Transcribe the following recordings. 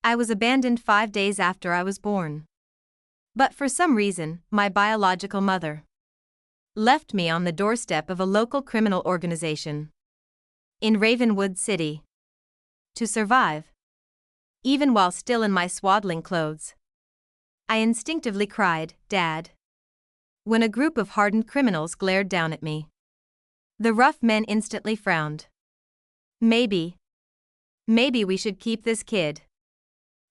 I was abandoned 5 days after I was born. But for some reason, my biological mother left me on the doorstep of a local criminal organization in Ravenwood City to survive. Even while still in my swaddling clothes, I instinctively cried, "Dad," when a group of hardened criminals glared down at me. The rough men instantly frowned. Maybe we should keep this kid.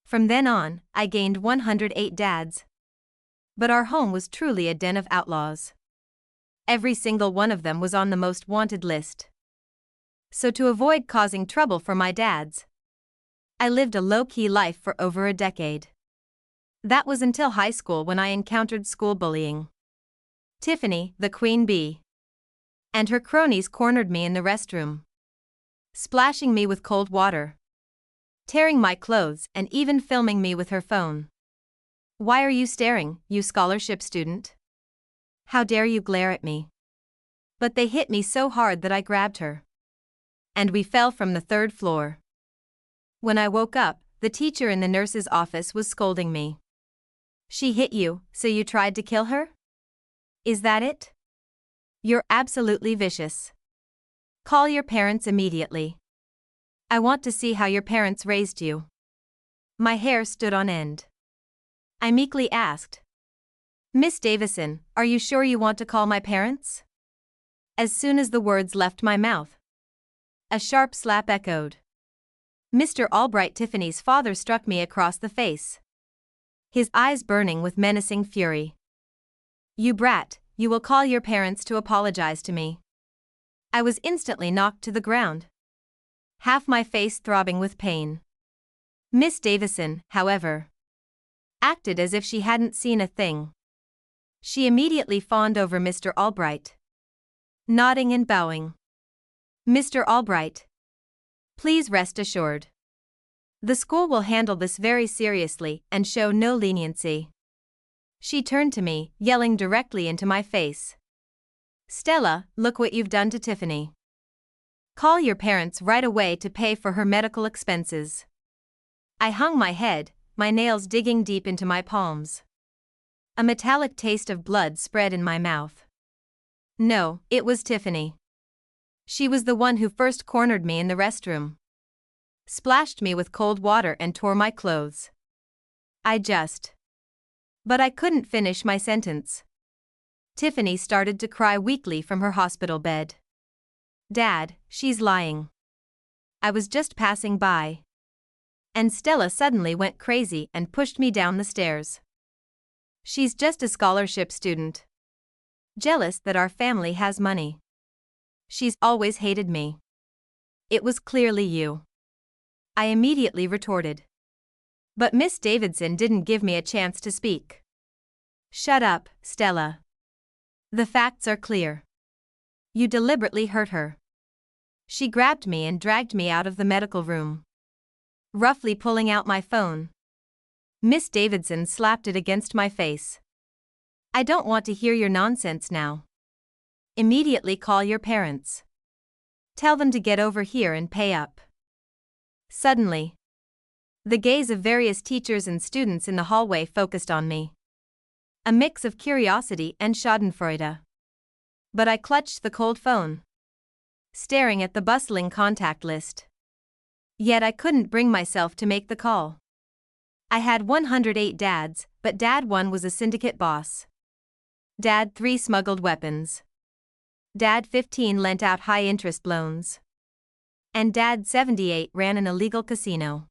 From then on, I gained 108 dads. But our home was truly a den of outlaws. Every single one of them was on the most wanted list. So to avoid causing trouble for my dads, I lived a low-key life for over a decade. That was until high school when I encountered school bullying. Tiffany, the queen bee, and her cronies cornered me in the restroom, splashing me with cold water, tearing my clothes, and even filming me with her phone. "Why are you staring, you scholarship student? How dare you glare at me?" But they hit me so hard that I grabbed her, and we fell from the 3rd floor. When I woke up, the teacher in the nurse's office was scolding me. "She hit you, so you tried to kill her? Is that it? You're absolutely vicious. Call your parents immediately. I want to see how your parents raised you." My hair stood on end. I meekly asked, "Miss Davison, are you sure you want to call my parents?" As soon as the words left my mouth, a sharp slap echoed. Mr. Albright, Tiffany's father, struck me across the face, his eyes burning with menacing fury. "You brat, you will call your parents to apologize to me." I was instantly knocked to the ground, half my face throbbing with pain. Miss Davison, however, acted as if she hadn't seen a thing. She immediately fawned over Mr. Albright, nodding and bowing. "Mr. Albright, please rest assured. The school will handle this very seriously and show no leniency." She turned to me, yelling directly into my face, "Stella, look what you've done to Tiffany. Call your parents right away to pay for her medical expenses." I hung my head, my nails digging deep into my palms. A metallic taste of blood spread in my mouth. No, it was Tiffany. She was the one who first cornered me in the restroom, splashed me with cold water, and tore my clothes. But I couldn't finish my sentence. Tiffany started to cry weakly from her hospital bed. "Dad, she's lying. I was just passing by." And Stella suddenly went crazy and pushed me down the stairs. "She's just a scholarship student, jealous that our family has money. She's always hated me." "It was clearly you," I immediately retorted. But Miss Davidson didn't give me a chance to speak. "Shut up, Stella. The facts are clear. You deliberately hurt her." She grabbed me and dragged me out of the medical room, roughly pulling out my phone. Miss Davidson slapped it against my face. "I don't want to hear your nonsense now. Immediately call your parents. Tell them to get over here and pay up." Suddenly, the gaze of various teachers and students in the hallway focused on me. A mix of curiosity and schadenfreude. But I clutched the cold phone, staring at the bustling contact list. Yet I couldn't bring myself to make the call. I had 108 dads, but Dad 1 was a syndicate boss. Dad 3 smuggled weapons. Dad 15 lent out high-interest loans. And Dad 78 ran an illegal casino.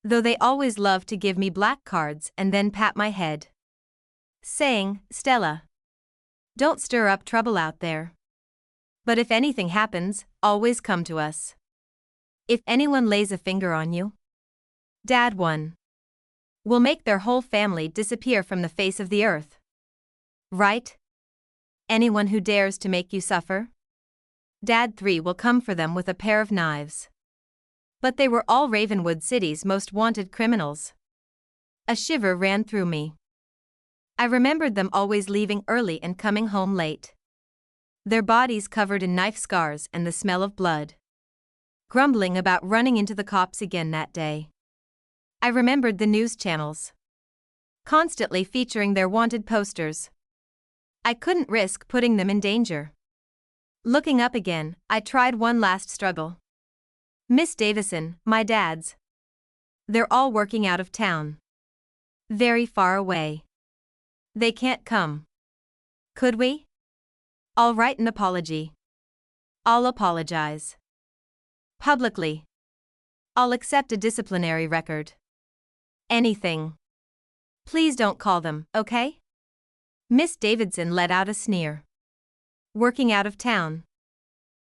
Though they always loved to give me black cards and then pat my head, saying, "Stella, don't stir up trouble out there. But if anything happens, always come to us. If anyone lays a finger on you, Dad 1 will make their whole family disappear from the face of the earth. Right? Anyone who dares to make you suffer, Dad 3 will come for them with a pair of knives." But they were all Ravenwood City's most wanted criminals. A shiver ran through me. I remembered them always leaving early and coming home late, their bodies covered in knife scars and the smell of blood, grumbling about running into the cops again that day. I remembered the news channels, constantly featuring their wanted posters. I couldn't risk putting them in danger. Looking up again, I tried one last struggle. Miss Davison, my dad's. They're all working out of town. Very far away. They can't come. Could we? I'll write an apology. I'll apologize. Publicly. I'll accept a disciplinary record. Anything. Please don't call them, okay? Miss Davidson let out a sneer. Working out of town.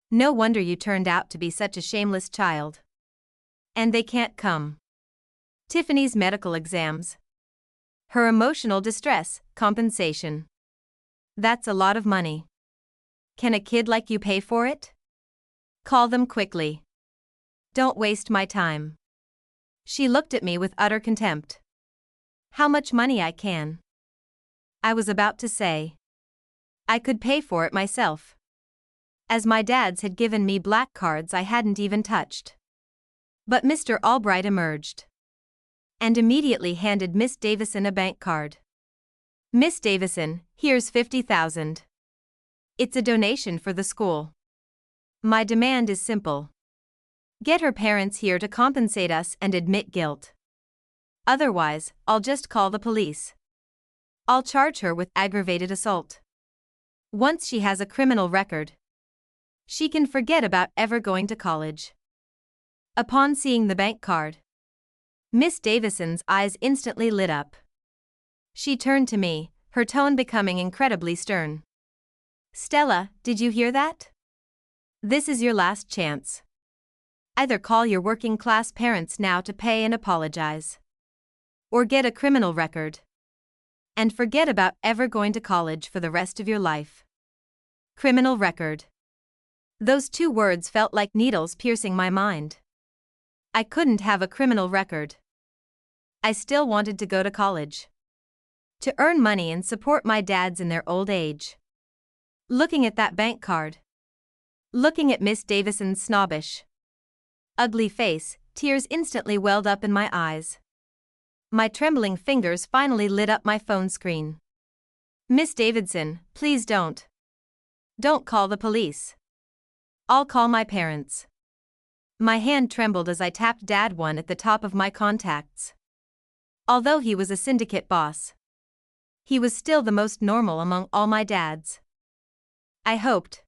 No wonder you turned out to be such a shameless child. And they can't come. Tiffany's medical exams. Her emotional distress, compensation. That's a lot of money. Can a kid like you pay for it? Call them quickly. Don't waste my time. She looked at me with utter contempt. How much money I can? I was about to say. I could pay for it myself. As my dad's had given me black cards I hadn't even touched. But Mr. Albright emerged. And immediately handed Miss Davison a bank card. Miss Davison, here's $50,000. It's a donation for the school. My demand is simple. Get her parents here to compensate us and admit guilt. Otherwise, I'll just call the police. I'll charge her with aggravated assault. Once she has a criminal record, she can forget about ever going to college. Upon seeing the bank card, Miss Davison's eyes instantly lit up. She turned to me, her tone becoming incredibly stern. Stella, did you hear that? This is your last chance. Either call your working-class parents now to pay and apologize. Or get a criminal record. And forget about ever going to college for the rest of your life. Criminal record. Those two words felt like needles piercing my mind. I couldn't have a criminal record. I still wanted to go to college. To earn money and support my dads in their old age. Looking at that bank card. Looking at Miss Davison's snobbish, ugly face, tears instantly welled up in my eyes. My trembling fingers finally lit up my phone screen. Miss Davidson, please don't. Don't call the police. I'll call my parents. My hand trembled as I tapped Dad one at the top of my contacts. Although he was a syndicate boss, he was still the most normal among all my dads. I hoped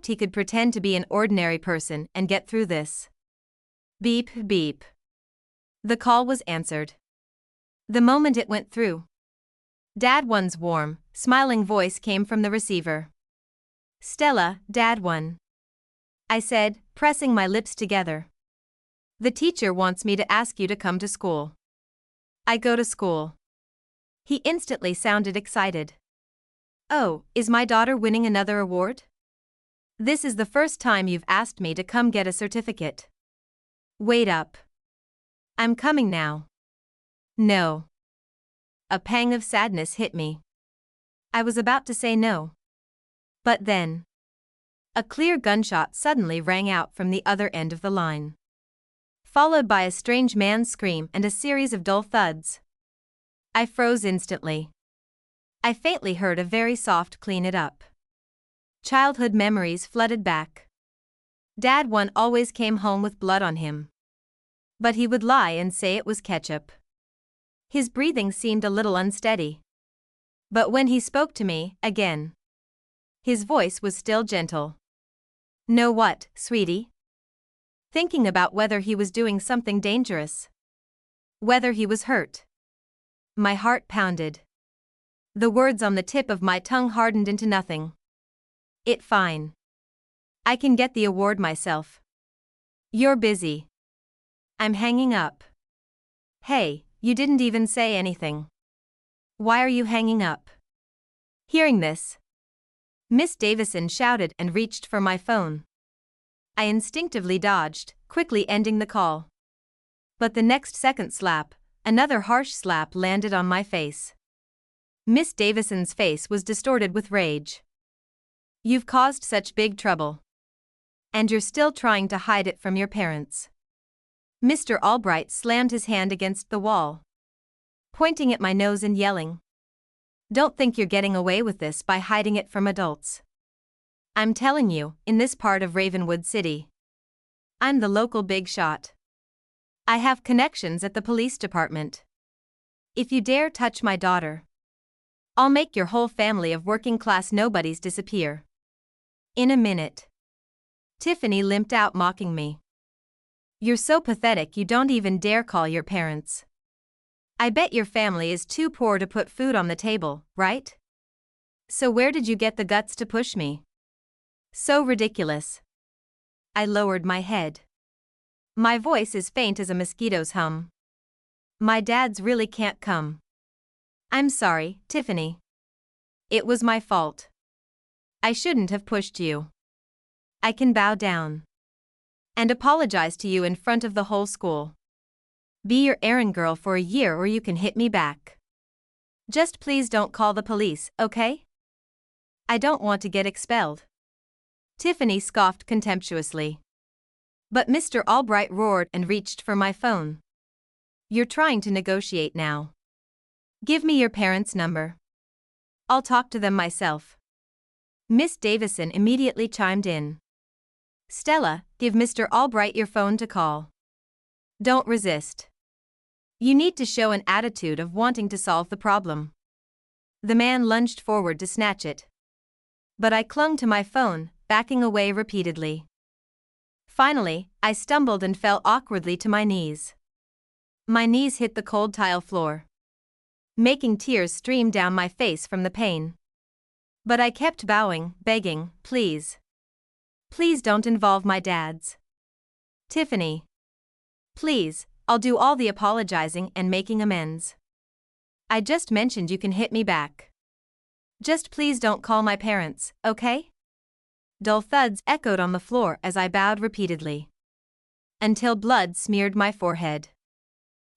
he could pretend to be an ordinary person and get through this. Beep, beep. The call was answered. The moment it went through, Dad one's warm, smiling voice came from the receiver. Stella, Dad one. I said, pressing my lips together. The teacher wants me to ask you to come to school. I go to school. He instantly sounded excited. Oh, is my daughter winning another award? This is the first time you've asked me to come get a certificate. Wait up. I'm coming now. No. A pang of sadness hit me. I was about to say no. But then, a clear gunshot suddenly rang out from the other end of the line, followed by a strange man's scream and a series of dull thuds. I froze instantly. I faintly heard a very soft "clean it up." Childhood memories flooded back. Dad one always came home with blood on him. But he would lie and say it was ketchup. His breathing seemed a little unsteady. But when he spoke to me, again, his voice was still gentle. Know what, sweetie? Thinking about whether he was doing something dangerous. Whether he was hurt. My heart pounded. The words on the tip of my tongue hardened into nothing. Fine. I can get the award myself. You're busy. I'm hanging up. Hey, you didn't even say anything. Why are you hanging up? Hearing this, Miss Davison shouted and reached for my phone. I instinctively dodged, quickly ending the call. But the next second slap, another harsh slap landed on my face. Miss Davison's face was distorted with rage. You've caused such big trouble. And you're still trying to hide it from your parents. Mr. Albright slammed his hand against the wall, pointing at my nose and yelling, "Don't think you're getting away with this by hiding it from adults. I'm telling you, in this part of Ravenwood City, I'm the local big shot. I have connections at the police department. If you dare touch my daughter, I'll make your whole family of working-class nobodies disappear in a minute." Tiffany limped out, mocking me. "You're so pathetic you don't even dare call your parents. I bet your family is too poor to put food on the table, right? So where did you get the guts to push me? So ridiculous." I lowered my head. My voice is faint as a mosquito's hum. "My dad's really can't come. I'm sorry, Tiffany. It was my fault. I shouldn't have pushed you. I can bow down and apologize to you in front of the whole school. Be your errand girl for a year or you can hit me back. Just please don't call the police, okay? I don't want to get expelled." Tiffany scoffed contemptuously. But Mr. Albright roared and reached for my phone. "You're trying to negotiate now. Give me your parents' number. I'll talk to them myself." Miss Davison immediately chimed in. "Stella, give Mr. Albright your phone to call. Don't resist. You need to show an attitude of wanting to solve the problem." The man lunged forward to snatch it, but I clung to my phone, backing away repeatedly. Finally, I stumbled and fell awkwardly to my knees. My knees hit the cold tile floor, making tears stream down my face from the pain. But I kept bowing, begging, "Please. Please don't involve my dads. Tiffany. Please, I'll do all the apologizing and making amends. I just mentioned you can hit me back. Just please don't call my parents, okay?" Dull thuds echoed on the floor as I bowed repeatedly, until blood smeared my forehead.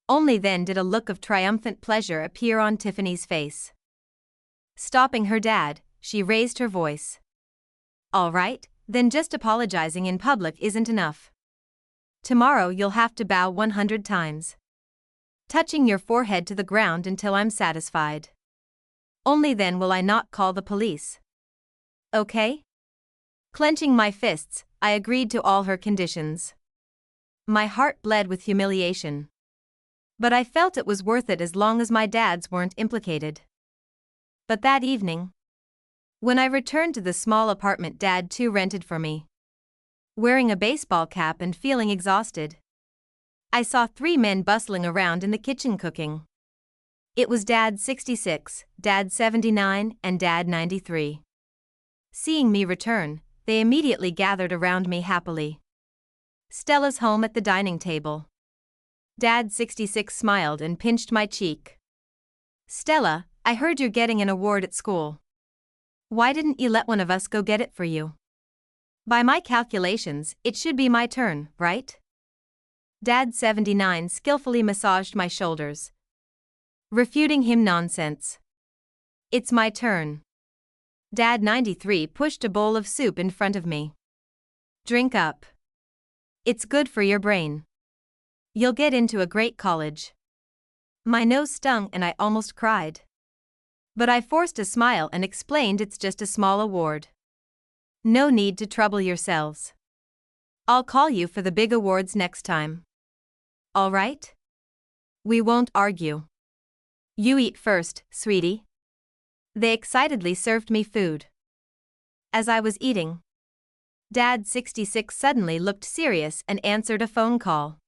Only then did a look of triumphant pleasure appear on Tiffany's face. Stopping her dad, she raised her voice. "All right, then just apologizing in public isn't enough. Tomorrow you'll have to bow 100 times, touching your forehead to the ground until I'm satisfied. Only then will I not call the police. Okay?" Clenching my fists, I agreed to all her conditions. My heart bled with humiliation, but I felt it was worth it as long as my dads weren't implicated. But that evening, when I returned to the small apartment Dad too rented for me, wearing a baseball cap and feeling exhausted, I saw 3 men bustling around in the kitchen cooking. It was Dad 66, Dad 79, and Dad 93. Seeing me return, they immediately gathered around me happily. Stella's home at the dining table. Dad 66 smiled and pinched my cheek. "Stella, I heard you're getting an award at school. Why didn't you let one of us go get it for you? By my calculations, it should be my turn, right?" Dad 79 skillfully massaged my shoulders, refuting him nonsense. "It's my turn." Dad 93 pushed a bowl of soup in front of me. "Drink up. It's good for your brain. You'll get into a great college." My nose stung and I almost cried. But I forced a smile and explained it's just a small award. "No need to trouble yourselves. I'll call you for the big awards next time. All right? We won't argue. You eat first, sweetie." They excitedly served me food. As I was eating, Dad 66 suddenly looked serious and answered a phone call.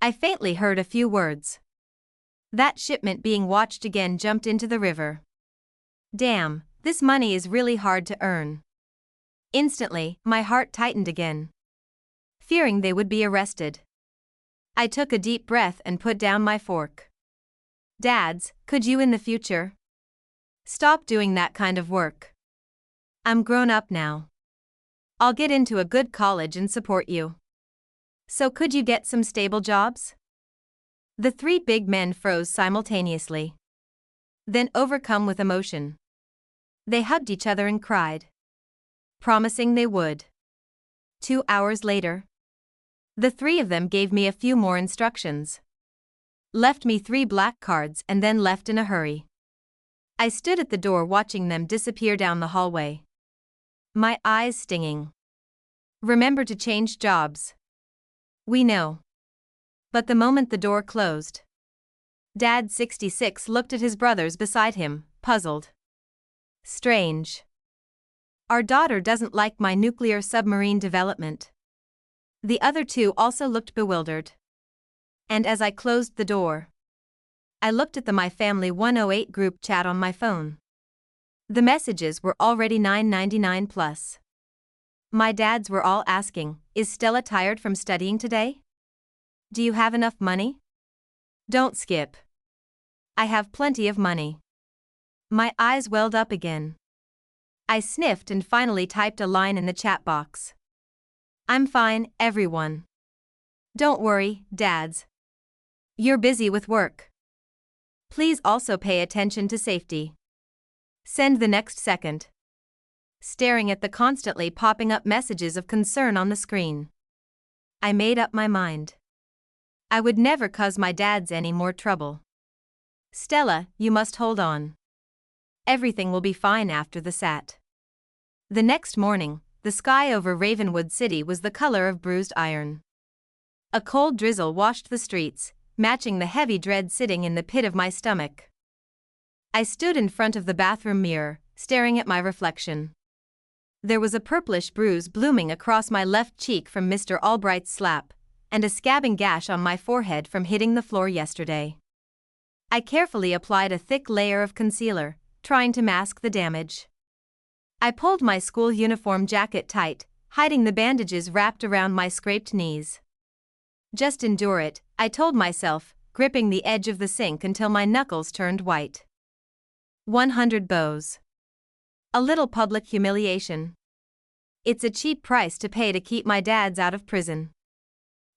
I faintly heard a few words. "That shipment being watched again jumped into the river. Damn, this money is really hard to earn." Instantly, my heart tightened again, fearing they would be arrested. I took a deep breath and put down my fork. "Dads, could you in the future stop doing that kind of work? I'm grown up now. I'll get into a good college and support you. So could you get some stable jobs?" The 3 big men froze simultaneously. Then, overcome with emotion, they hugged each other and cried, promising they would. 2 hours later, The three of them gave me a few more instructions. Left me 3 black cards and then left in a hurry. I stood at the door watching them disappear down the hallway. My eyes stinging. Remember to change jobs. We know. But the moment the door closed, Dad 66 looked at his brothers beside him, puzzled. Strange. Our daughter doesn't like my nuclear submarine development. The other two also looked bewildered. And as I closed the door, I looked at the My Family 108 group chat on my phone. The messages were already $9.99 plus. My dads were all asking, "Is Stella tired from studying today? Do you have enough money?" Don't skip. I have plenty of money. My eyes welled up again. I sniffed and finally typed a line in the chat box. I'm fine, everyone. Don't worry, dads. You're busy with work. Please also pay attention to safety. Send the next second. Staring at the constantly popping up messages of concern on the screen, I made up my mind. I would never cause my dads any more trouble. Stella, you must hold on. Everything will be fine after the SAT. The next morning, the sky over Ravenwood City was the color of bruised iron. A cold drizzle washed the streets, matching the heavy dread sitting in the pit of my stomach. I stood in front of the bathroom mirror, staring at my reflection. There was a purplish bruise blooming across my left cheek from Mr. Albright's slap, and a scabbing gash on my forehead from hitting the floor yesterday. I carefully applied a thick layer of concealer, trying to mask the damage. I pulled my school uniform jacket tight, hiding the bandages wrapped around my scraped knees. Just endure it, I told myself, gripping the edge of the sink until my knuckles turned white. 100 bows. A little public humiliation. It's a cheap price to pay to keep my dads out of prison.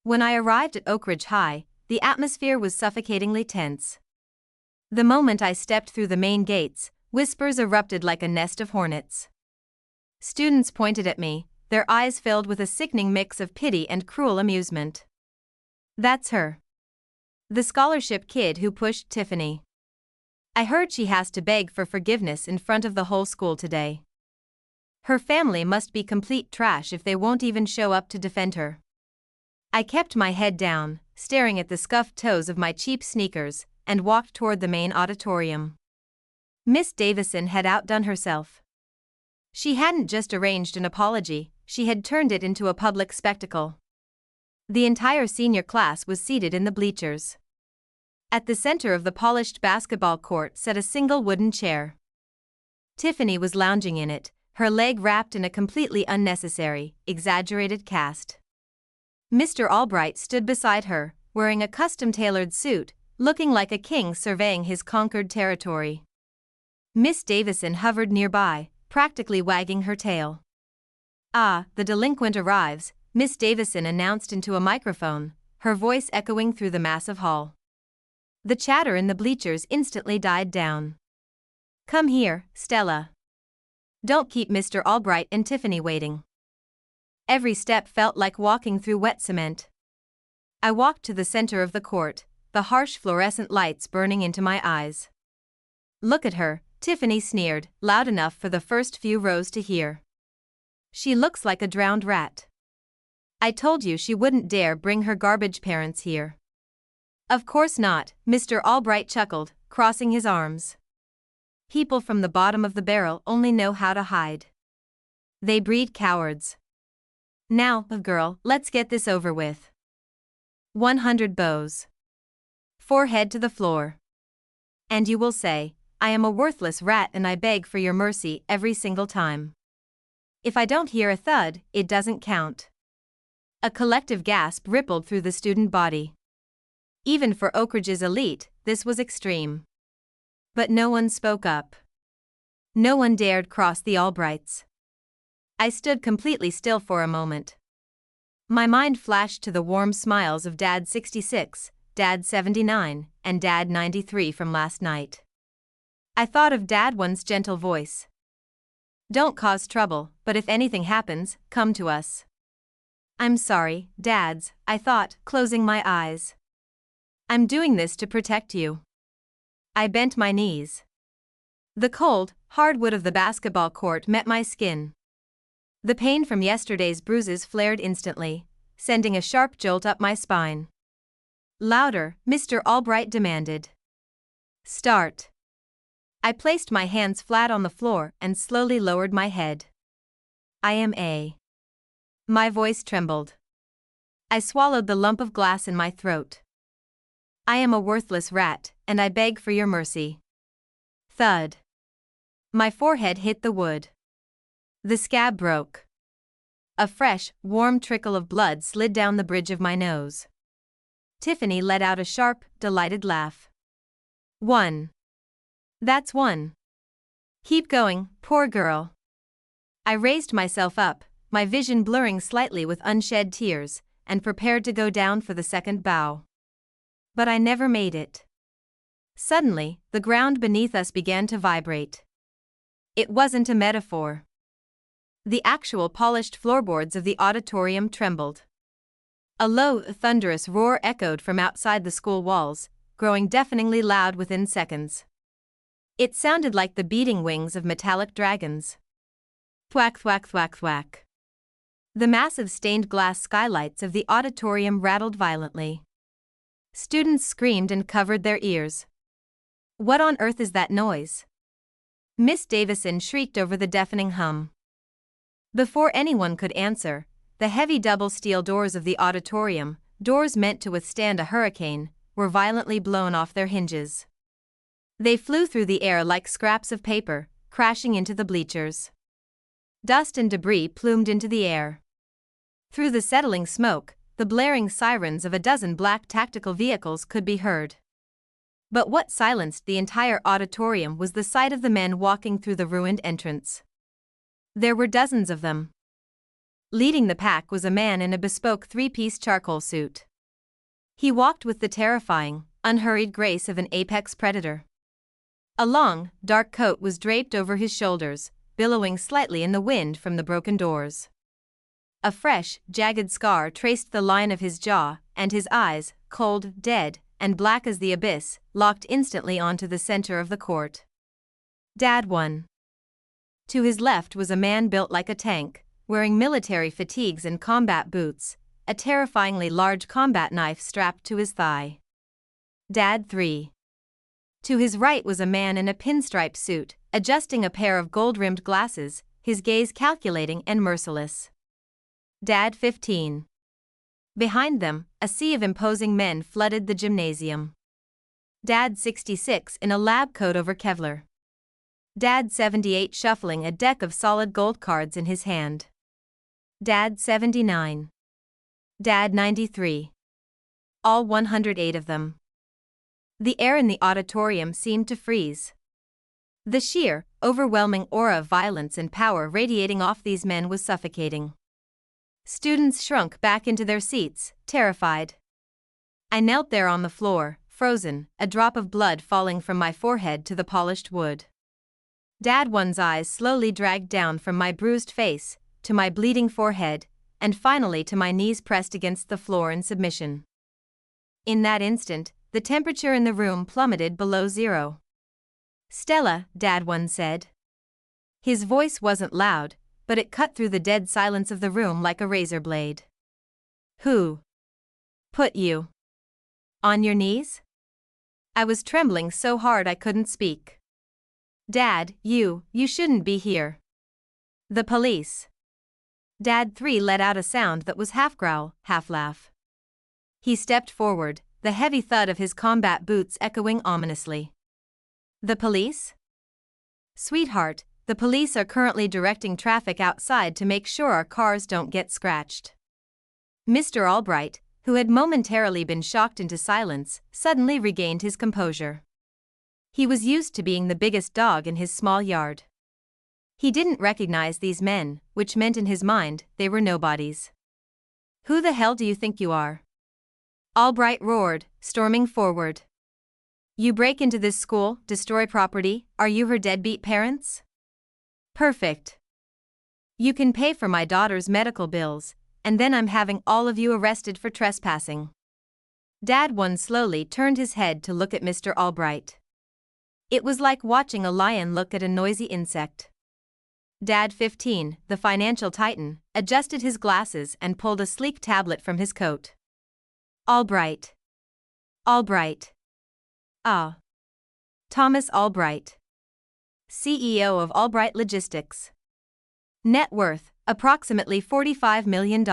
When I arrived at Oak Ridge High, the atmosphere was suffocatingly tense. The moment I stepped through the main gates, whispers erupted like a nest of hornets. Students pointed at me, their eyes filled with a sickening mix of pity and cruel amusement. That's her. The scholarship kid who pushed Tiffany. I heard she has to beg for forgiveness in front of the whole school today. Her family must be complete trash if they won't even show up to defend her. I kept my head down, staring at the scuffed toes of my cheap sneakers, and walked toward the main auditorium. Miss Davison had outdone herself. She hadn't just arranged an apology, she had turned it into a public spectacle. The entire senior class was seated in the bleachers. At the center of the polished basketball court sat a single wooden chair. Tiffany was lounging in it, her leg wrapped in a completely unnecessary, exaggerated cast. Mr. Albright stood beside her, wearing a custom-tailored suit, looking like a king surveying his conquered territory. Miss Davison hovered nearby, practically wagging her tail. "Ah, the delinquent arrives," Miss Davison announced into a microphone, her voice echoing through the massive hall. The chatter in the bleachers instantly died down. "Come here, Stella. Don't keep Mr. Albright and Tiffany waiting." Every step felt like walking through wet cement. I walked to the center of the court, the harsh fluorescent lights burning into my eyes. "Look at her," Tiffany sneered, loud enough for the first few rows to hear. "She looks like a drowned rat. I told you she wouldn't dare bring her garbage parents here." "Of course not," Mr. Albright chuckled, crossing his arms. "People from the bottom of the barrel only know how to hide. They breed cowards. Now, girl, let's get this over with." 100 bows. Forehead to the floor. And you will say, I am a worthless rat and I beg for your mercy every single time. If I don't hear a thud, it doesn't count. A collective gasp rippled through the student body. Even for Oak Ridge's elite, this was extreme. But no one spoke up. No one dared cross the Albrights. I stood completely still for a moment. My mind flashed to the warm smiles of Dad 66, Dad 79, and Dad 93 from last night. I thought of Dad 1's gentle voice. "Don't cause trouble, but if anything happens, come to us. I'm sorry, Dads, I thought, closing my eyes. I'm doing this to protect you. I bent my knees. The cold, hard wood of the basketball court met my skin. The pain from yesterday's bruises flared instantly, sending a sharp jolt up my spine. Louder, Mr. Albright demanded. Start. I placed my hands flat on the floor and slowly lowered my head. I am a. My voice trembled. I swallowed the lump of glass in my throat. I am a worthless rat, and I beg for your mercy. Thud. My forehead hit the wood. The scab broke. A fresh, warm trickle of blood slid down the bridge of my nose. Tiffany let out a sharp, delighted laugh. 1. That's 1. Keep going, poor girl. I raised myself up, my vision blurring slightly with unshed tears, and prepared to go down for the second bow. But I never made it. Suddenly, the ground beneath us began to vibrate. It wasn't a metaphor. The actual polished floorboards of the auditorium trembled. A low, thunderous roar echoed from outside the school walls, growing deafeningly loud within seconds. It sounded like the beating wings of metallic dragons. Thwack, thwack, thwack, thwack. The massive stained glass skylights of the auditorium rattled violently. Students screamed and covered their ears. What on earth is that noise? Miss Davison shrieked over the deafening hum. Before anyone could answer, the heavy double steel doors of the auditorium, doors meant to withstand a hurricane, were violently blown off their hinges. They flew through the air like scraps of paper, crashing into the bleachers. Dust and debris plumed into the air. Through the settling smoke, the blaring sirens of a dozen black tactical vehicles could be heard. But what silenced the entire auditorium was the sight of the men walking through the ruined entrance. There were dozens of them. Leading the pack was a man in a bespoke three-piece charcoal suit. He walked with the terrifying, unhurried grace of an apex predator. A long, dark coat was draped over his shoulders, billowing slightly in the wind from the broken doors. A fresh, jagged scar traced the line of his jaw, and his eyes, cold, dead, and black as the abyss, locked instantly onto the center of the court. Dad won. To his left was a man built like a tank, wearing military fatigues and combat boots, a terrifyingly large combat knife strapped to his thigh. Dad 3. To his right was a man in a pinstripe suit, adjusting a pair of gold-rimmed glasses, his gaze calculating and merciless. Dad 15. Behind them, a sea of imposing men flooded the gymnasium. Dad 66 in a lab coat over Kevlar. Dad 78 shuffling a deck of solid gold cards in his hand. Dad 79. Dad 93. All 108 of them. The air in the auditorium seemed to freeze. The sheer, overwhelming aura of violence and power radiating off these men was suffocating. Students shrunk back into their seats, terrified. I knelt there on the floor, frozen, a drop of blood falling from my forehead to the polished wood. Dad one's eyes slowly dragged down from my bruised face, to my bleeding forehead, and finally to my knees pressed against the floor in submission. In that instant, the temperature in the room plummeted below zero. Stella, Dad one said. His voice wasn't loud, but it cut through the dead silence of the room like a razor blade. Who put you on your knees? I was trembling so hard I couldn't speak. Dad, you shouldn't be here. The police. Dad 3 let out a sound that was half growl, half laugh. He stepped forward, the heavy thud of his combat boots echoing ominously. The police? Sweetheart, the police are currently directing traffic outside to make sure our cars don't get scratched. Mr. Albright, who had momentarily been shocked into silence, suddenly regained his composure. He was used to being the biggest dog in his small yard. He didn't recognize these men, which meant in his mind they were nobodies. Who the hell do you think you are? Albright roared, storming forward. You break into this school, destroy property, are you her deadbeat parents? Perfect. You can pay for my daughter's medical bills, and then I'm having all of you arrested for trespassing. Dad 1 slowly turned his head to look at Mr. Albright. It was like watching a lion look at a noisy insect. Dad 15, the financial titan, adjusted his glasses and pulled a sleek tablet from his coat. Albright. Albright. Ah. Thomas Albright. CEO of Albright Logistics. Net worth, approximately $45 million.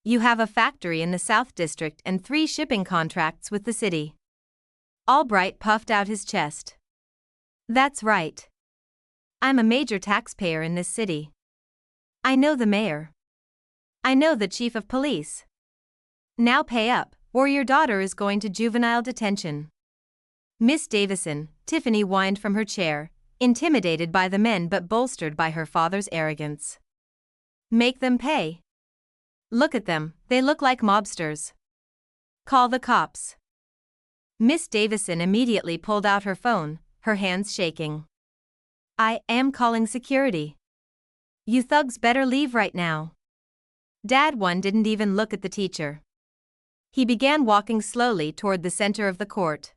You have a factory in the South District and 3 shipping contracts with the city. Albright puffed out his chest. That's right. I'm a major taxpayer in this city. I know the mayor. I know the chief of police. Now pay up, or your daughter is going to juvenile detention. Miss Davison, Tiffany whined from her chair, intimidated by the men but bolstered by her father's arrogance. Make them pay. Look at them, they look like mobsters. Call the cops. Miss Davison immediately pulled out her phone, her hands shaking. I am calling security. You thugs better leave right now. Dad 1 didn't even look at the teacher. He began walking slowly toward the center of the court.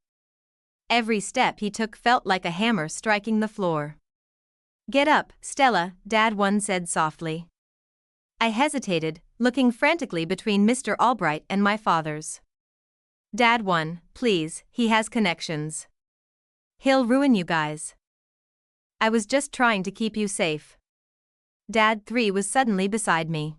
Every step he took felt like a hammer striking the floor. Get up, Stella, Dad 1 said softly. I hesitated, looking frantically between Mr. Albright and my father's. Dad 1, please, he has connections. He'll ruin you guys. I was just trying to keep you safe. Dad 3 was suddenly beside me.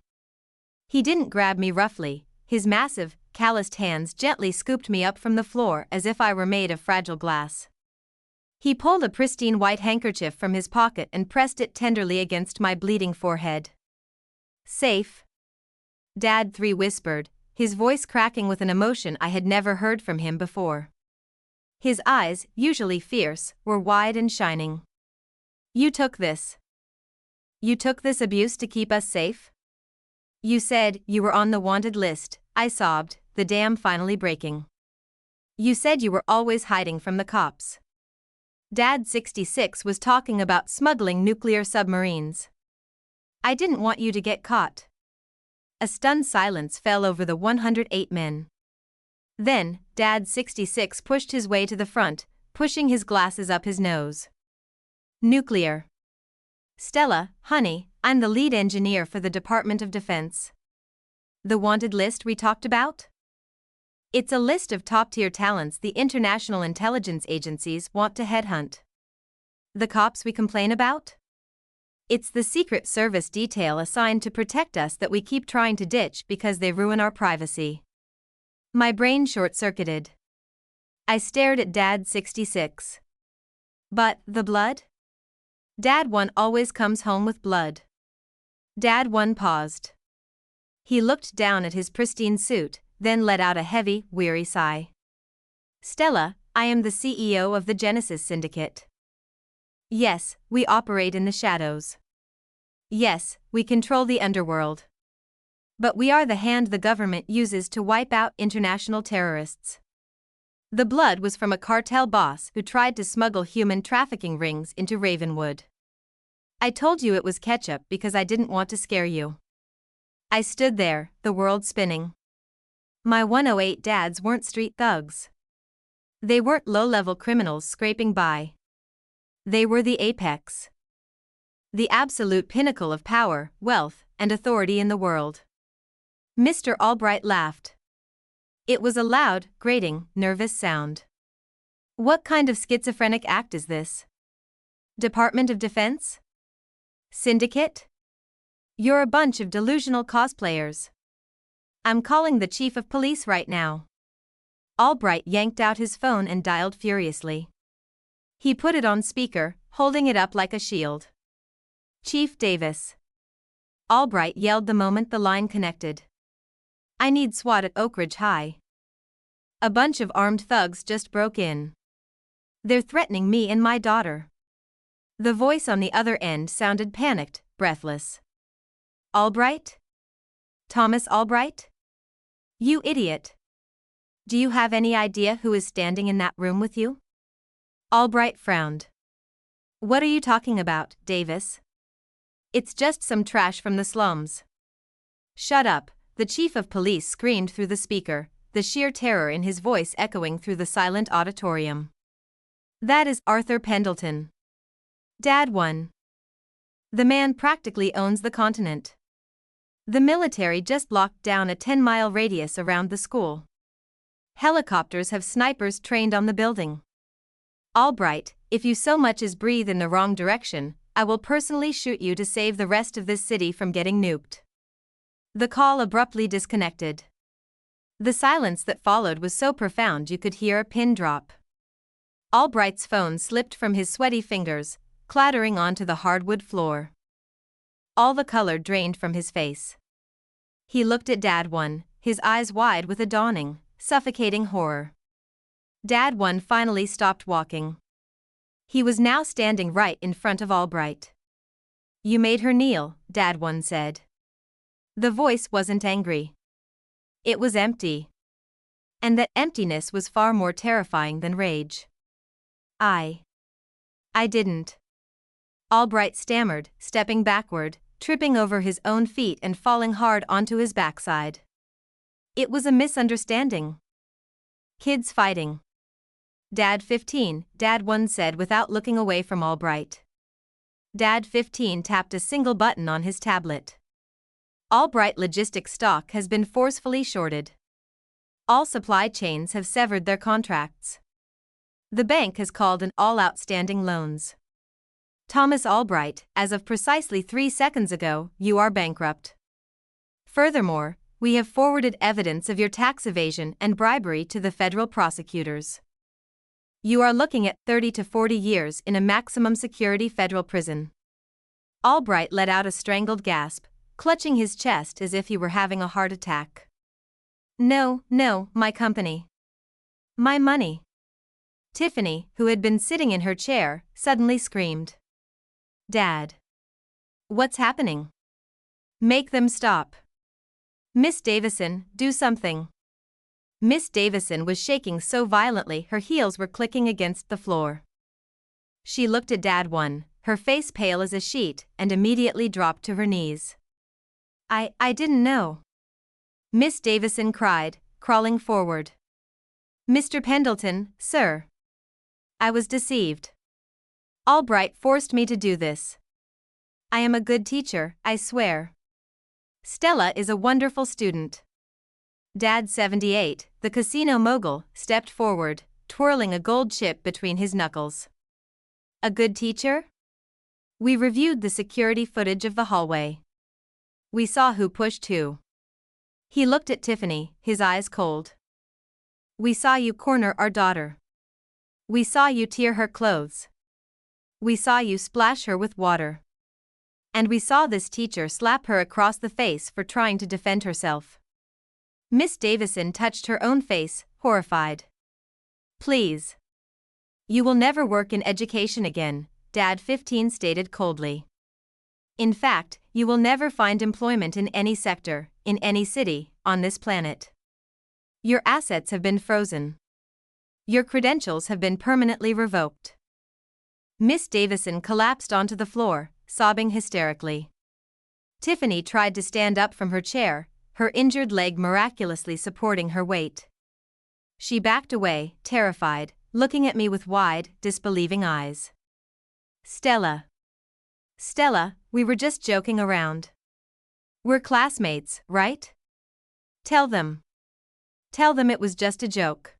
He didn't grab me roughly, his massive, calloused hands gently scooped me up from the floor as if I were made of fragile glass. He pulled a pristine white handkerchief from his pocket and pressed it tenderly against my bleeding forehead. Safe? Dad 3 whispered, his voice cracking with an emotion I had never heard from him before. His eyes, usually fierce, were wide and shining. You took this. You took this abuse to keep us safe? You said you were on the wanted list, I sobbed, the dam finally breaking. You said you were always hiding from the cops. Dad 66 was talking about smuggling nuclear submarines. I didn't want you to get caught. A stunned silence fell over the 108 men. Then, Dad 66 pushed his way to the front, pushing his glasses up his nose. Nuclear. Stella, honey, I'm the lead engineer for the Department of Defense. The wanted list we talked about? It's a list of top-tier talents the international intelligence agencies want to headhunt. The cops we complain about? It's the Secret Service detail assigned to protect us that we keep trying to ditch because they ruin our privacy. My brain short-circuited. I stared at Dad 66. But, the blood? Dad 1 always comes home with blood. Dad 1 paused. He looked down at his pristine suit, then let out a heavy, weary sigh. Stella, I am the CEO of the Genesis Syndicate. Yes, we operate in the shadows. Yes, we control the underworld. But we are the hand the government uses to wipe out international terrorists. The blood was from a cartel boss who tried to smuggle human trafficking rings into Ravenwood. I told you it was ketchup because I didn't want to scare you. I stood there, the world spinning. My 108 dads weren't street thugs. They weren't low-level criminals scraping by. They were the apex. The absolute pinnacle of power, wealth, and authority in the world. Mr. Albright laughed. It was a loud, grating, nervous sound. What kind of schizophrenic act is this? Department of Defense? Syndicate? You're a bunch of delusional cosplayers. I'm calling the chief of police right now. Albright yanked out his phone and dialed furiously. He put it on speaker, holding it up like a shield. Chief Davis. Albright yelled the moment the line connected. I need SWAT at Oak Ridge High. A bunch of armed thugs just broke in. They're threatening me and my daughter. The voice on the other end sounded panicked, breathless. Albright? Thomas Albright? You idiot. Do you have any idea who is standing in that room with you? Albright frowned. What are you talking about, Davis? It's just some trash from the slums. "Shut up," the chief of police screamed through the speaker, the sheer terror in his voice echoing through the silent auditorium. "That is Arthur Pendleton. Dad won. The man practically owns the continent. The military just locked down a 10-mile radius around the school. Helicopters have snipers trained on the building. Albright, if you so much as breathe in the wrong direction, I will personally shoot you to save the rest of this city from getting nuked." The call abruptly disconnected. The silence that followed was so profound you could hear a pin drop. Albright's phone slipped from his sweaty fingers, clattering onto the hardwood floor. All the color drained from his face. He looked at Dad One, his eyes wide with a dawning, suffocating horror. Dad One finally stopped walking. He was now standing right in front of Albright. "You made her kneel," Dad One said. The voice wasn't angry. It was empty. And that emptiness was far more terrifying than rage. I didn't." Albright stammered, stepping backward, tripping over his own feet and falling hard onto his backside. "It was a misunderstanding. Kids fighting." "Dad 15, Dad 1 said without looking away from Albright. Dad 15 tapped a single button on his tablet. "Albright logistics stock has been forcefully shorted. All supply chains have severed their contracts. The bank has called in all outstanding loans. Thomas Albright, as of precisely 3 seconds ago, you are bankrupt. Furthermore, we have forwarded evidence of your tax evasion and bribery to the federal prosecutors. You are looking at 30 to 40 years in a maximum security federal prison." Albright let out a strangled gasp, clutching his chest as if he were having a heart attack. "No, my company. My money." Tiffany, who had been sitting in her chair, suddenly screamed. "Dad. What's happening? Make them stop. Miss Davison, do something." Miss Davison was shaking so violently her heels were clicking against the floor. She looked at Dad One, her face pale as a sheet, and immediately dropped to her knees. I didn't know." Miss Davison cried, crawling forward. "Mr. Pendleton, sir. I was deceived. Albright forced me to do this. I am a good teacher, I swear. Stella is a wonderful student." Dad 78, the casino mogul, stepped forward, twirling a gold chip between his knuckles. "A good teacher?" "We reviewed the security footage of the hallway. We saw who pushed who." He looked at Tiffany, his eyes cold. "We saw you corner our daughter. We saw you tear her clothes. We saw you splash her with water. And we saw this teacher slap her across the face for trying to defend herself." Miss Davison touched her own face, horrified. "Please. You will never work in education again," Dad 15 stated coldly. "In fact, you will never find employment in any sector, in any city, on this planet. Your assets have been frozen. Your credentials have been permanently revoked." Miss Davison collapsed onto the floor, sobbing hysterically. Tiffany tried to stand up from her chair, her injured leg miraculously supporting her weight. She backed away, terrified, looking at me with wide, disbelieving eyes. Stella, we were just joking around. We're classmates, right? Tell them it was just a joke."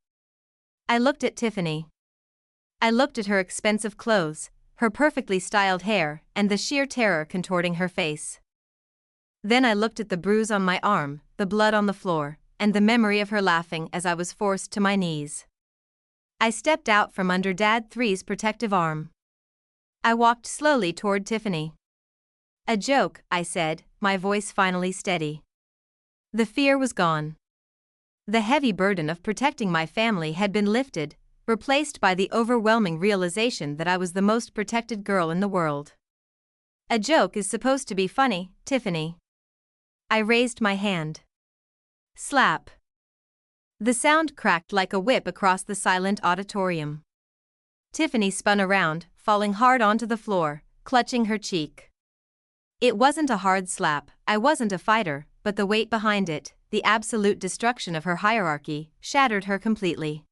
I looked at Tiffany. I looked at her expensive clothes, her perfectly styled hair, and the sheer terror contorting her face. Then I looked at the bruise on my arm, the blood on the floor, and the memory of her laughing as I was forced to my knees. I stepped out from under Dad 3's protective arm. I walked slowly toward Tiffany. "A joke," I said, my voice finally steady. The fear was gone. The heavy burden of protecting my family had been lifted, replaced by the overwhelming realization that I was the most protected girl in the world. "A joke is supposed to be funny, Tiffany." I raised my hand. Slap. The sound cracked like a whip across the silent auditorium. Tiffany spun around, falling hard onto the floor, clutching her cheek. It wasn't a hard slap, I wasn't a fighter, but the weight behind it, the absolute destruction of her hierarchy, shattered her completely.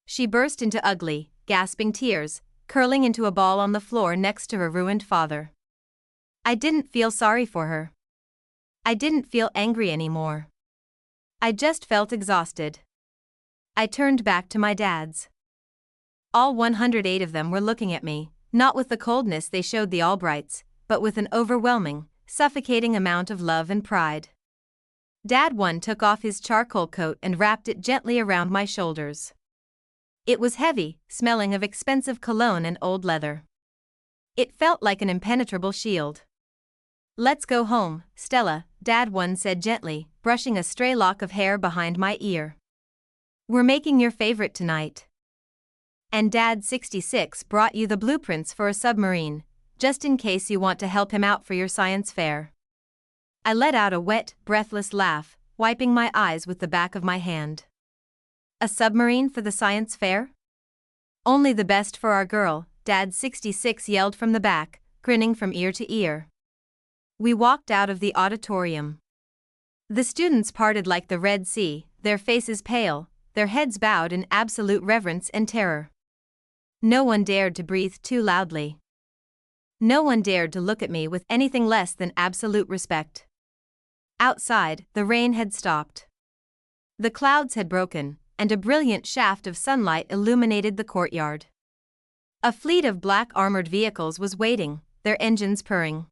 She burst into ugly, gasping tears, curling into a ball on the floor next to her ruined father. I didn't feel sorry for her. I didn't feel angry anymore. I just felt exhausted. I turned back to my dad's. All 108 of them were looking at me, not with the coldness they showed the Albrights, but with an overwhelming, suffocating amount of love and pride. Dad 1 took off his charcoal coat and wrapped it gently around my shoulders. It was heavy, smelling of expensive cologne and old leather. It felt like an impenetrable shield. "Let's go home, Stella," Dad 1 said gently, brushing a stray lock of hair behind my ear. "We're making your favorite tonight. And Dad 66 brought you the blueprints for a submarine, just in case you want to help him out for your science fair." I let out a wet, breathless laugh, wiping my eyes with the back of my hand. "A submarine for the science fair? Only the best for our girl," Dad 66 yelled from the back, grinning from ear to ear. We walked out of the auditorium. The students parted like the Red Sea, their faces pale, their heads bowed in absolute reverence and terror. No one dared to breathe too loudly. No one dared to look at me with anything less than absolute respect. Outside, the rain had stopped. The clouds had broken, and a brilliant shaft of sunlight illuminated the courtyard. A fleet of black armored vehicles was waiting, their engines purring.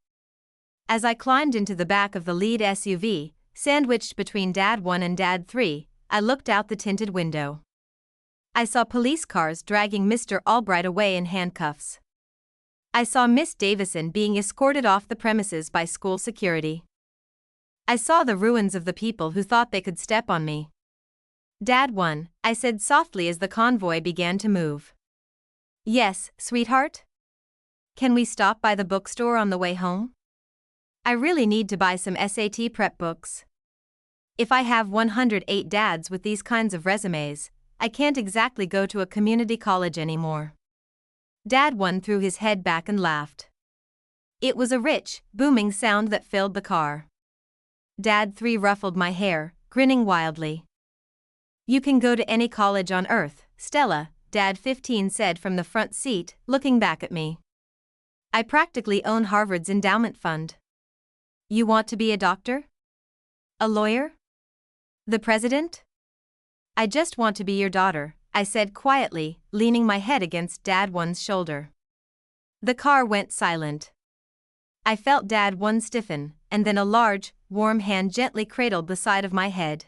As I climbed into the back of the lead SUV, sandwiched between Dad 1 and Dad 3, I looked out the tinted window. I saw police cars dragging Mr. Albright away in handcuffs. I saw Miss Davison being escorted off the premises by school security. I saw the ruins of the people who thought they could step on me. "Dad 1, I said softly as the convoy began to move. "Yes, sweetheart? Can we stop by the bookstore on the way home? I really need to buy some SAT prep books. If I have 108 dads with these kinds of resumes, I can't exactly go to a community college anymore." Dad 1 threw his head back and laughed. It was a rich, booming sound that filled the car. Dad 3 ruffled my hair, grinning wildly. "You can go to any college on earth, Stella," Dad 15 said from the front seat, looking back at me. "I practically own Harvard's endowment fund. You want to be a doctor? A lawyer? The president? I just want to be your daughter," I said quietly, leaning my head against Dad 1's shoulder. The car went silent. I felt Dad 1 stiffen, and then a large, warm hand gently cradled the side of my head.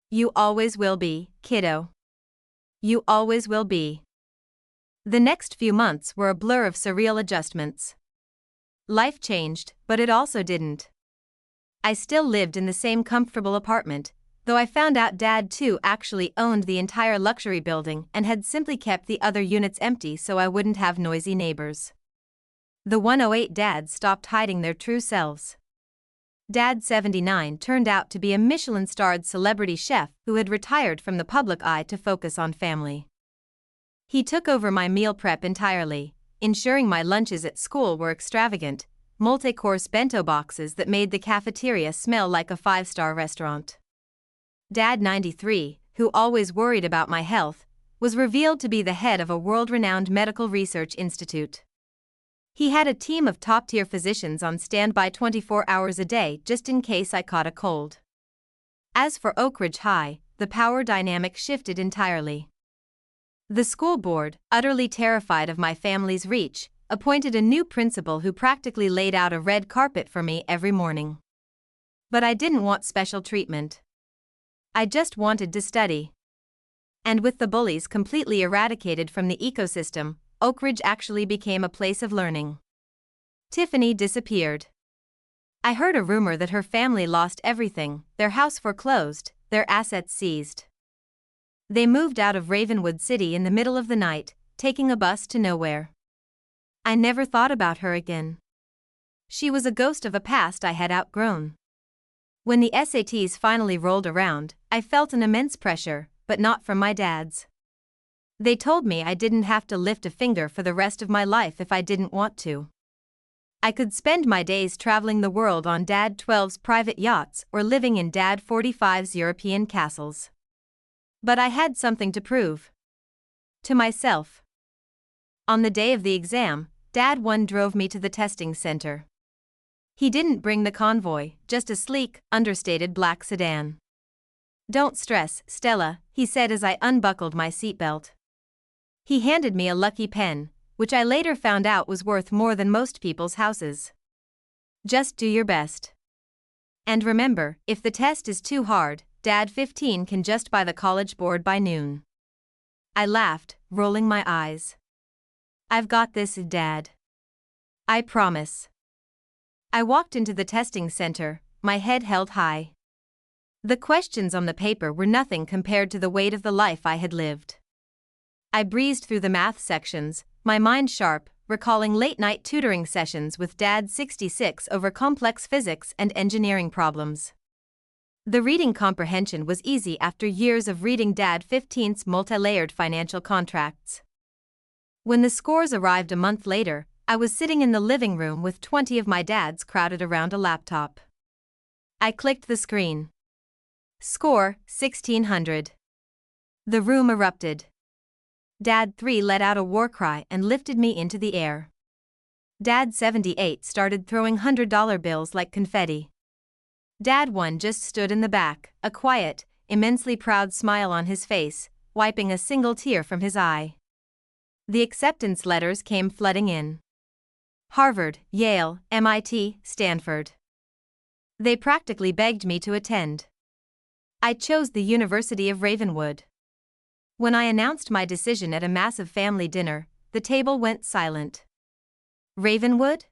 "You always will be, kiddo. You always will be." The next few months were a blur of surreal adjustments. Life changed, but it also didn't. I still lived in the same comfortable apartment, though I found out Dad 2 actually owned the entire luxury building and had simply kept the other units empty so I wouldn't have noisy neighbors. The 108 dads stopped hiding their true selves. Dad 79 turned out to be a Michelin-starred celebrity chef who had retired from the public eye to focus on family. He took over my meal prep entirely, ensuring my lunches at school were extravagant, multi-course bento boxes that made the cafeteria smell like a five-star restaurant. Dad 93, who always worried about my health, was revealed to be the head of a world-renowned medical research institute. He had a team of top-tier physicians on standby 24 hours a day just in case I caught a cold. As for Oak Ridge High, the power dynamic shifted entirely. The school board, utterly terrified of my family's reach, appointed a new principal who practically laid out a red carpet for me every morning. But I didn't want special treatment. I just wanted to study. And with the bullies completely eradicated from the ecosystem, Oak Ridge actually became a place of learning. Tiffany disappeared. I heard a rumor that her family lost everything, their house foreclosed, their assets seized. They moved out of Ravenwood City in the middle of the night, taking a bus to nowhere. I never thought about her again. She was a ghost of a past I had outgrown. When the SATs finally rolled around, I felt an immense pressure, but not from my dads. They told me I didn't have to lift a finger for the rest of my life if I didn't want to. I could spend my days traveling the world on Dad 12's private yachts or living in Dad 45's European castles. But I had something to prove. To myself. On the day of the exam, Dad 1 drove me to the testing center. He didn't bring the convoy, just a sleek, understated black sedan. "Don't stress, Stella," he said as I unbuckled my seatbelt. He handed me a lucky pen, which I later found out was worth more than most people's houses. "Just do your best. And remember, if the test is too hard, Dad 15 can just buy the college board by noon." I laughed, rolling my eyes. "I've got this, Dad. I promise." I walked into the testing center, my head held high. The questions on the paper were nothing compared to the weight of the life I had lived. I breezed through the math sections, my mind sharp, recalling late-night tutoring sessions with Dad 66 over complex physics and engineering problems. The reading comprehension was easy after years of reading Dad 15's multi-layered financial contracts. When the scores arrived a month later, I was sitting in the living room with 20 of my dads crowded around a laptop. I clicked the screen. Score, 1600. The room erupted. Dad 3 let out a war cry and lifted me into the air. Dad 78 started throwing $100 bills like confetti. Dad 1 just stood in the back, a quiet, immensely proud smile on his face, wiping a single tear from his eye. The acceptance letters came flooding in. Harvard, Yale, MIT, Stanford. They practically begged me to attend. I chose the University of Ravenwood. When I announced my decision at a massive family dinner, the table went silent. "Ravenwood?"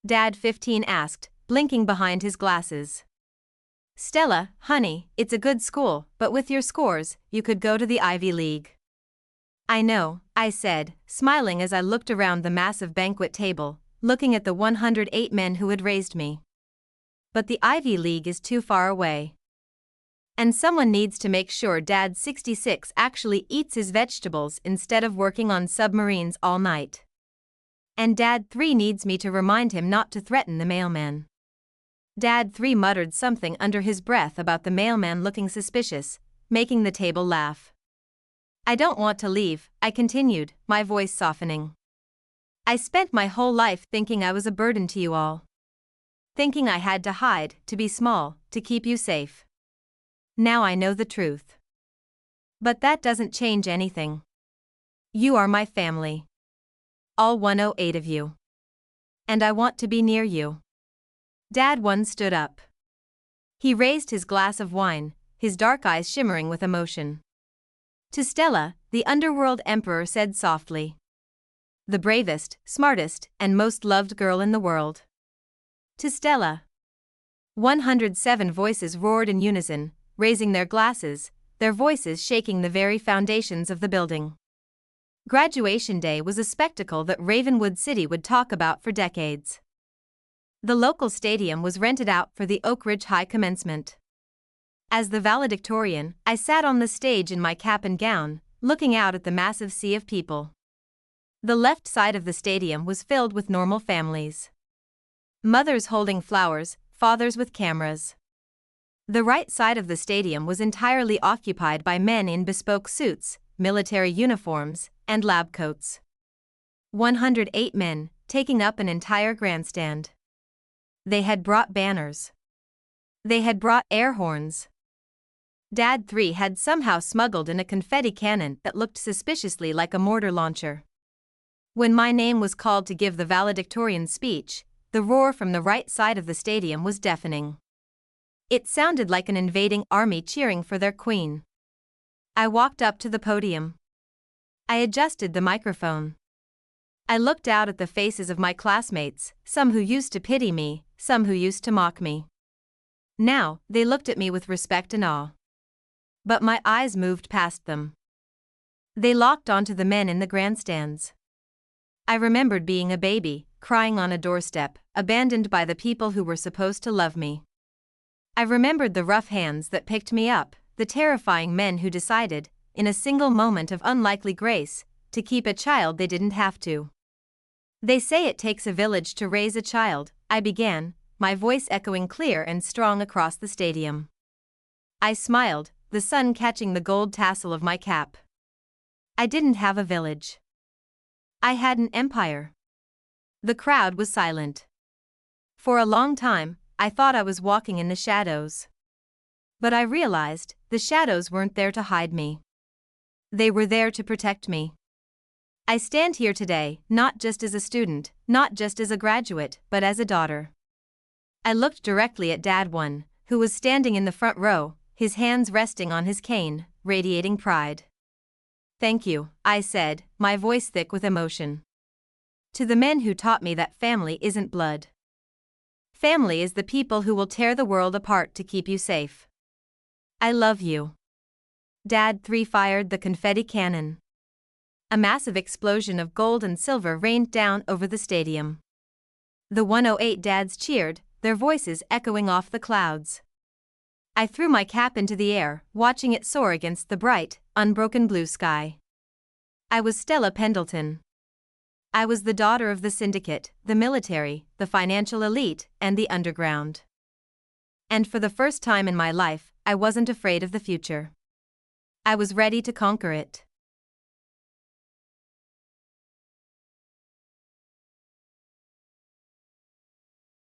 Dad 15 asked, blinking behind his glasses. "Stella, honey, it's a good school, but with your scores, you could go to the Ivy League." "I know," I said, smiling as I looked around the massive banquet table, looking at the 108 men who had raised me. "But the Ivy League is too far away. And someone needs to make sure Dad 66 actually eats his vegetables instead of working on submarines all night. And Dad 3 needs me to remind him not to threaten the mailman." Dad 3 muttered something under his breath about the mailman looking suspicious, making the table laugh. "I don't want to leave," I continued, my voice softening. "I spent my whole life thinking I was a burden to you all. Thinking I had to hide, to be small, to keep you safe. Now I know the truth. But that doesn't change anything. You are my family. All 108 of you. And I want to be near you." Dad 1 stood up. He raised his glass of wine, his dark eyes shimmering with emotion. To Stella, the underworld emperor said softly. "The bravest, smartest, and most loved girl in the world." To Stella. 107 voices roared in unison, raising their glasses, their voices shaking the very foundations of the building. Graduation day was a spectacle that Ravenwood City would talk about for decades. The local stadium was rented out for the Oak Ridge High commencement. As the valedictorian, I sat on the stage in my cap and gown, looking out at the massive sea of people. The left side of the stadium was filled with normal families. Mothers holding flowers, fathers with cameras. The right side of the stadium was entirely occupied by men in bespoke suits, military uniforms, and lab coats. 108 men, taking up an entire grandstand. They had brought banners. They had brought air horns. Dad 3 had somehow smuggled in a confetti cannon that looked suspiciously like a mortar launcher. When my name was called to give the valedictorian speech, the roar from the right side of the stadium was deafening. It sounded like an invading army cheering for their queen. I walked up to the podium. I adjusted the microphone. I looked out at the faces of my classmates, some who used to pity me, some who used to mock me. Now, they looked at me with respect and awe. But my eyes moved past them. They locked onto the men in the grandstands. I remembered being a baby, crying on a doorstep, abandoned by the people who were supposed to love me. I remembered the rough hands that picked me up, the terrifying men who decided, in a single moment of unlikely grace, to keep a child they didn't have to. They say it takes a village to raise a child, I began, my voice echoing clear and strong across the stadium. I smiled, the sun catching the gold tassel of my cap. I didn't have a village. I had an empire. The crowd was silent. For a long time, I thought I was walking in the shadows. But I realized, the shadows weren't there to hide me. They were there to protect me. I stand here today, not just as a student, not just as a graduate, but as a daughter. I looked directly at Dad One, who was standing in the front row, his hands resting on his cane, radiating pride. Thank you, I said, my voice thick with emotion. To the men who taught me that family isn't blood. Family is the people who will tear the world apart to keep you safe. I love you. Dad 3 fired the confetti cannon. A massive explosion of gold and silver rained down over the stadium. The 108 dads cheered, their voices echoing off the clouds. I threw my cap into the air, watching it soar against the bright, unbroken blue sky. I was Stella Pendleton. I was the daughter of the syndicate, the military, the financial elite, and the underground. And for the first time in my life, I wasn't afraid of the future. I was ready to conquer it.